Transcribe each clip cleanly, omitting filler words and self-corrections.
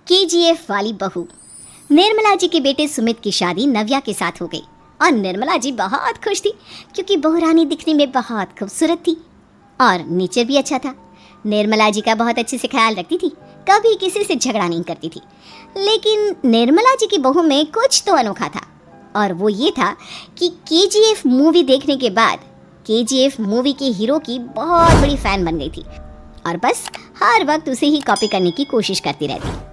KGF वाली बहू। निर्मला जी के बेटे सुमित की शादी नव्या के साथ हो गई और निर्मला जी बहुत खुश थी क्योंकि बहू रानी दिखने में बहुत खूबसूरत थी और नेचर भी अच्छा था। निर्मला जी का बहुत अच्छे से ख्याल रखती थी, कभी किसी से झगड़ा नहीं करती थी। लेकिन निर्मला जी की बहू में कुछ तो अनोखा था और वो ये था कि केजीएफ मूवी देखने के बाद केजीएफ मूवी के हीरो की बहुत बड़ी फैन बन गई थी और बस हर वक्त उसे ही कॉपी करने की कोशिश करती रहती।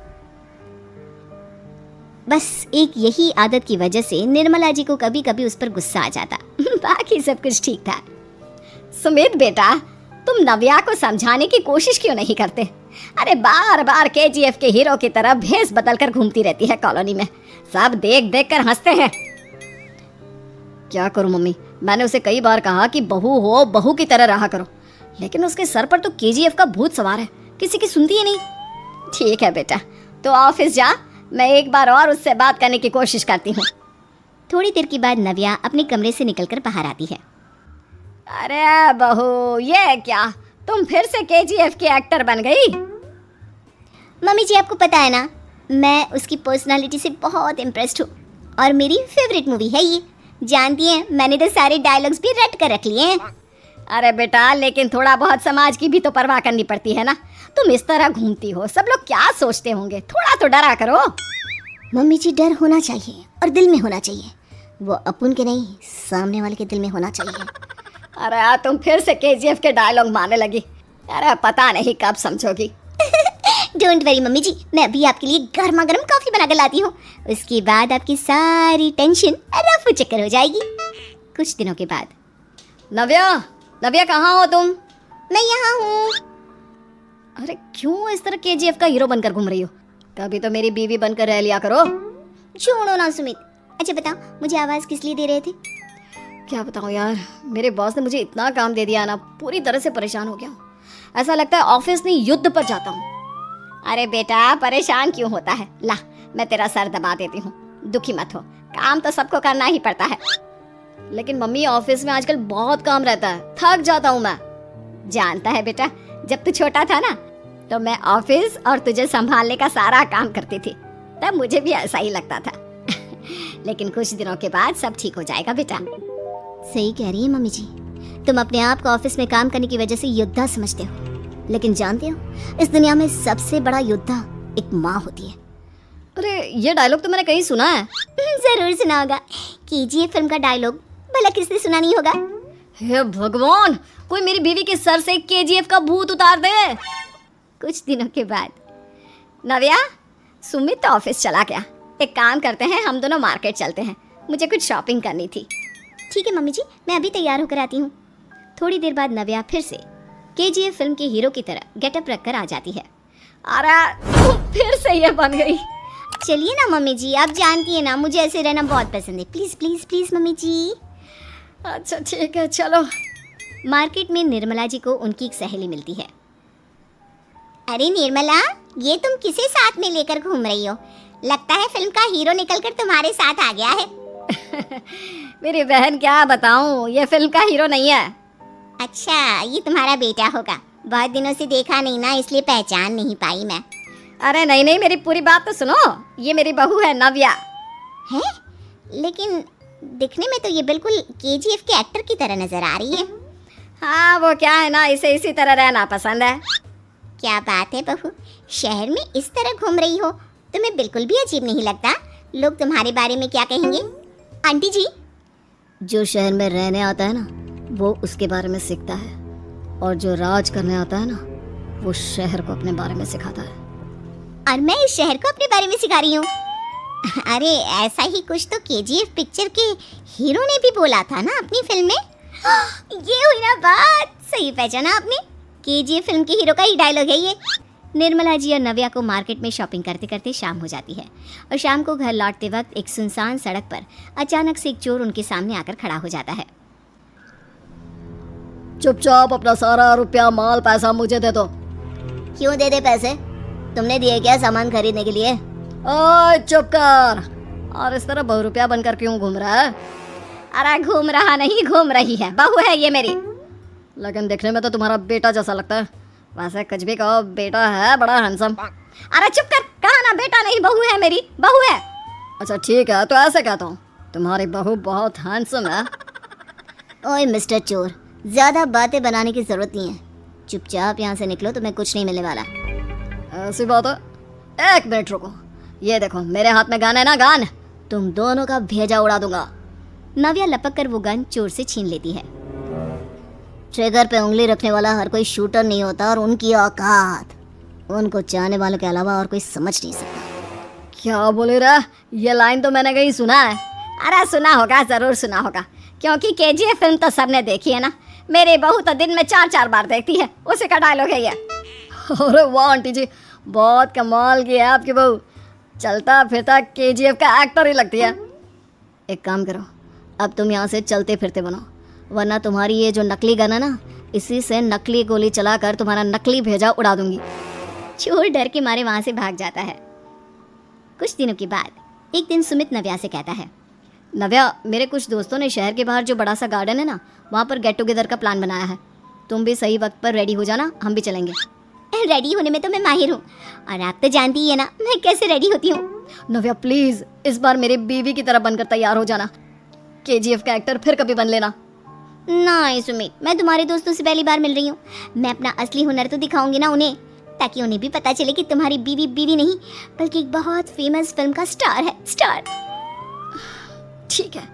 बस एक यही आदत की वजह से निर्मला जी को कभी कभी उस पर गुस्सा आ जाता। बाकी सब कुछ ठीक था। सुमित बेटा, तुम नव्या को समझाने की कोशिश क्यों नहीं करते? अरे बार बार केजीएफ के हीरो की तरह भेस बदल कर घूमती रहती है कॉलोनी में, सब देख देख कर हंसते हैं। क्या करूं मम्मी, मैंने उसे कई बार कहा कि बहू हो, बहू की तरह रहा करो, लेकिन उसके सर पर तो केजीएफ का भूत सवार है, किसी की सुनती ही नहीं। ठीक है बेटा, तो ऑफिस जा, मैं एक बार और उससे बात करने की कोशिश करती हूँ। थोड़ी देर के बाद नव्या अपने कमरे से निकलकर बाहर आती है। अरे बहू, ये क्या, तुम फिर से केजीएफ की एक्टर बन गई? मम्मी जी, आपको पता है ना, मैं उसकी पर्सनालिटी से बहुत इम्प्रेस्ड हूँ और मेरी फेवरेट मूवी है ये। जानती हैं, मैंने तो सारे डायलॉग्स भी रट कर रख लिए हैं। अरे बेटा, लेकिन थोड़ा बहुत समाज की भी तो परवाह करनी पड़ती है ना। तुम इस तरह घूमती हो, सब लोग क्या सोचते होंगे, थोड़ा तो डरा करो। मम्मी जी, डर होना चाहिए और दिल में होना चाहिए, वो अपन के नहीं, सामने वाले के दिल में होना चाहिए। अरे तुम फिर से केजीएफ के डायलॉग मारने लगी। अरे पता नहीं कब समझोगी। डोंट वरी मम्मी जी, मैं अभी आपके लिए गर्मा गर्म कॉफी बना कर लाती हूँ, उसके बाद आपकी सारी टेंशन रफू चक्कर हो जाएगी। कुछ दिनों के बाद। नव्या कहाँ हो तुम? मैं यहाँ हूँ। अरे क्यों इस तरह केजीएफ का हीरो बनकर घूम रही हो? कभी तो मेरी बीवी बनकर रह लिया करो। छोड़ो ना सुमित। अच्छा बताओ, मुझे आवाज किस लिए दे रहे थे? क्या बताऊँ यार, मेरे बॉस ने मुझे इतना काम दे दिया ना, पूरी तरह से परेशान हो गया हूँ। ऐसा लगता है ऑफिस नहीं युद्ध पर जाता हूँ। अरे बेटा, परेशान क्यों होता है? ला, मैं तेरा सर दबा देती हूँ, दुखी मत हो, काम तो सबको करना ही पड़ता है। लेकिन मम्मी, ऑफिस में आजकल बहुत काम रहता है, थक जाता हूँ मैं। जानता है बेटा, जब तू छोटा था ना, तो मैं ऑफिस और तुझे संभालने का सारा काम करती थी, तब मुझे भी ऐसा ही लगता था। लेकिन कुछ दिनों के बाद सब ठीक हो जाएगा बेटा। सही कह रही है मम्मी जी, तुम अपने आप को ऑफिस में काम करने की वजह से योद्धा समझते हो, लेकिन जानते हो, इस दुनिया में सबसे बड़ा योद्धा एक माँ होती है। अरे ये डायलॉग तो मैंने कहीं सुना है। जरूर सुना होगा, केजीएफ फिल्म का डायलॉग, भला किसने सुना नहीं होगा? हे भगवान, कोई मेरी बीवी के सर से केजीएफ का भूत उतार दे। कुछ दिनों के बाद। नव्या, सुमित तो ऑफिस चला गया, एक काम करते हैं, हम दोनों मार्केट चलते हैं, मुझे कुछ शॉपिंग करनी थी। ठीक है मम्मी जी, मैं अभी तैयार होकर आती हूँ। थोड़ी देर बाद नव्या फिर से केजीएफ फिल्म के हीरो की तरह गेटअप रखकर आ जाती है। अरे तुम फिर से ये बन गई। चलिए ना मम्मी जी, आप जानती है ना, मुझे ऐसे रहना बहुत पसंद है। प्लीज प्लीज प्लीज मम्मी जी। अच्छा ठीक है, चलो। मार्केट में निर्मला जी को उनकी एक सहेली मिलती है। अरे निर्मला, ये तुम किसे साथ में लेकर घूम रही हो? लगता है फिल्म का हीरो निकलकर तुम्हारे साथ आ गया है। मेरी बहन, क्या बताऊं, ये फिल्म का हीरो नहीं है। अच्छा, ये तुम्हारा बेटा होगा, बहुत दिनों से देखा नहीं ना, इसलिए पहचान नहीं पाई मैं। अरे नहीं नहीं, मेरी पूरी बात तो सुनो, ये मेरी बहू है नव्या। है? लेकिन दिखने में तो ये बिल्कुल केजीएफ के एक्टर की तरह नजर आ रही है। हाँ, वो क्या है ना, इसे इसी तरह रहना पसंद है। क्या बात है बहू, शहर में इस तरह घूम रही हो, तुम्हें बिल्कुल भी अजीब नहीं लगता? लोग तुम्हारे बारे में क्या कहेंगे? आंटी जी, जो शहर में रहने आता है ना, वो उसके बारे में सीखता है, और जो राज करने आता है ना, वो शहर को अपने बारे में सिखाता है। और मैं इस शहर को अपने बारे में सिखा रही हूँ? अरे ऐसा ही कुछ तो केजीएफ पिक्चर के हीरो ने भी बोला था ना अपनी फिल्म में। ये हुई ना बात, सही पहचाना आपने, केजीएफ फिल्म के हीरो का ही डायलॉग है ये। निर्मला जी और नव्या को मार्केट में शॉपिंग करते करते शाम हो जाती है और शाम को घर लौटते वक्त एक सुनसान सड़क पर अचानक से एक चोर उनके सामने आकर खड़ा हो जाता है। चुपचाप अपना सारा रुपया, माल, पैसा मुझे दे दो। क्यों दे दे पैसे? तुमने दिए क्या सामान खरीदने के लिए? ओए चुप कर, और इस तरह 2 रुपया बनकर क्यों घूम रहा है? अरे घूम रहा नहीं, घूम रही है, बहू है ये मेरी। लेकिन देखने में तो तुम्हारा बेटा जैसा लगता है। वैसे कुछ भी कहो, बेटा है बड़ा हैंडसम। अरे चुप कर, कहा ना बेटा नहीं, बहू है, मेरी बहू है। अच्छा ठीक है, तो ऐसे कहता हूँ, तुम्हारी बहू बहुत हैंडसम है। ओए मिस्टर चोर, ज्यादा बातें बनाने की जरूरत नहीं है, चुपचाप यहाँ से निकलो, तुम्हें कुछ नहीं मिलने वाला। ऐसी बात है, एक मिनट रुको, ये देखो मेरे हाथ में गन है ना, गन, तुम दोनों का भेजा उड़ा दूंगा। नव्या लपक कर वो गन चोर से छीन लेती है। ट्रिगर पे उंगली रखने वाला हर कोई शूटर नहीं होता, और उनकी औकात उनको चाहने वालों के अलावा और कोई समझ नहीं सकता। क्या बोले रहा, ये लाइन तो मैंने कहीं सुना है। अरे सुना होगा, जरूर सुना होगा, क्योंकि केजीएफ फिल्म तो सबने देखी है ना। मेरी बहू तो दिन में 4-4 बार देखती है, उसी का डायलॉग है ये। अरे वाह आंटी जी, बहुत कमाल की है आपकी बहू, चलता फिरता केजीएफ का एक्टर ही लगती है। एक काम करो, अब तुम यहाँ से चलते फिरते बनो, वरना तुम्हारी ये जो नकली गन है ना, इसी से नकली गोली चलाकर तुम्हारा नकली भेजा उड़ा दूंगी। चोर डर के मारे वहाँ से भाग जाता है। कुछ दिनों के बाद एक दिन सुमित नव्या से कहता है, नव्या, मेरे कुछ दोस्तों ने शहर के बाहर जो बड़ा सा गार्डन है ना, वहाँ पर गेट टुगेदर का प्लान बनाया है। तुम भी सही वक्त पर रेडी हो जाना, हम भी चलेंगे। रेडी होने में तो मैं माहिर हूँ, और आप तो जानती ही है ना मैं कैसे रेडी होती हूँ। नव्या प्लीज, इस बार मेरी बीवी की तरह बनकर तैयार हो जाना, केजीएफ का एक्टर फिर कभी बन लेना। नहीं सुमित, मैं तुम्हारे दोस्तों से पहली बार मिल रही हूँ, मैं अपना असली हुनर तो दिखाऊंगी ना उन्हें, ताकि उन्हें भी पता चले कि तुम्हारी बीवी बीवी नहीं बल्कि एक बहुत फेमस फिल्म का स्टार है, स्टार। ठीक है,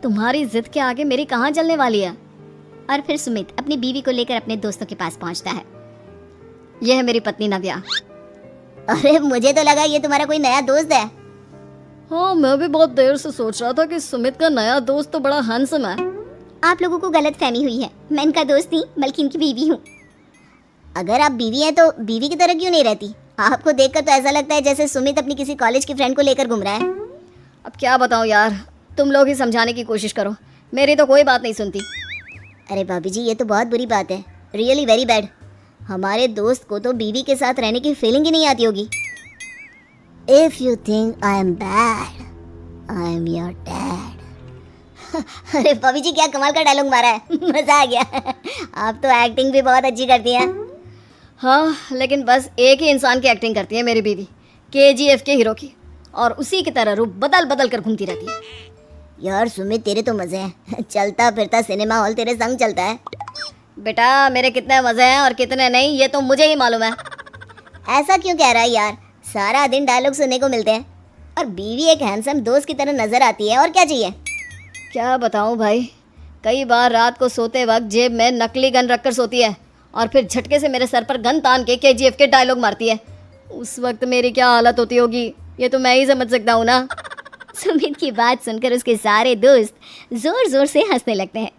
तुम्हारी जिद के आगे मेरी कहाँ जलने वाली है। और फिर सुमित अपनी बीवी को लेकर अपने दोस्तों के पास पहुंचता है। यह है मेरी पत्नी नव्या। अरे मुझे तो लगा ये तुम्हारा कोई नया दोस्त है। हाँ, मैं भी बहुत देर से सोच रहा था कि सुमित का नया दोस्त तो बड़ा हैंडसम है। आप लोगों को गलत फहमी हुई है, मैं इनका दोस्त नहीं बल्कि इनकी बीवी हूँ। अगर आप बीवी हैं तो बीवी की तरह क्यों नहीं रहती? आपको देखकर तो ऐसा लगता है जैसे सुमित अपनी किसी कॉलेज की फ्रेंड को लेकर घूम रहा है। अब क्या बताऊँ यार, तुम लोग ही समझाने की कोशिश करो, मेरी तो कोई बात नहीं सुनती। अरे भाभी जी, ये तो बहुत बुरी बात है, रियली वेरी बैड। हमारे दोस्त को तो बीवी के साथ रहने की फीलिंग ही नहीं आती होगी। If you think I am bad, I am your dad. अरे भाभी जी, क्या कमाल का डायलॉग मारा है, मजा आ गया। आप तो एक्टिंग भी बहुत अच्छी करती हैं। हाँ, लेकिन बस एक ही इंसान की एक्टिंग करती है मेरी बीवी, केजीएफ के हीरो की, और उसी की तरह रूप बदल बदल कर घूमती रहती है। यार सुमित, तेरे तो मजे हैं, चलता फिरता सिनेमा हॉल तेरे संग चलता है। बेटा, मेरे कितने मजे हैं और कितने नहीं ये तो मुझे ही मालूम है। ऐसा क्यों कह रहा है यार, सारा दिन डायलॉग सुनने को मिलते हैं, और बीवी एक हैंडसम दोस्त की तरह नजर आती है, और क्या चाहिए। क्या बताऊं भाई, कई बार रात को सोते वक्त जेब में नकली गन रखकर सोती है, और फिर झटके से मेरे सर पर गन तान के केजीएफ के डायलॉग मारती है। उस वक्त मेरी क्या हालत होती होगी ये तो मैं ही समझ सकता हूँ ना। सुमित की बात सुनकर उसके सारे दोस्त जोर जोर से हंसने लगते हैं।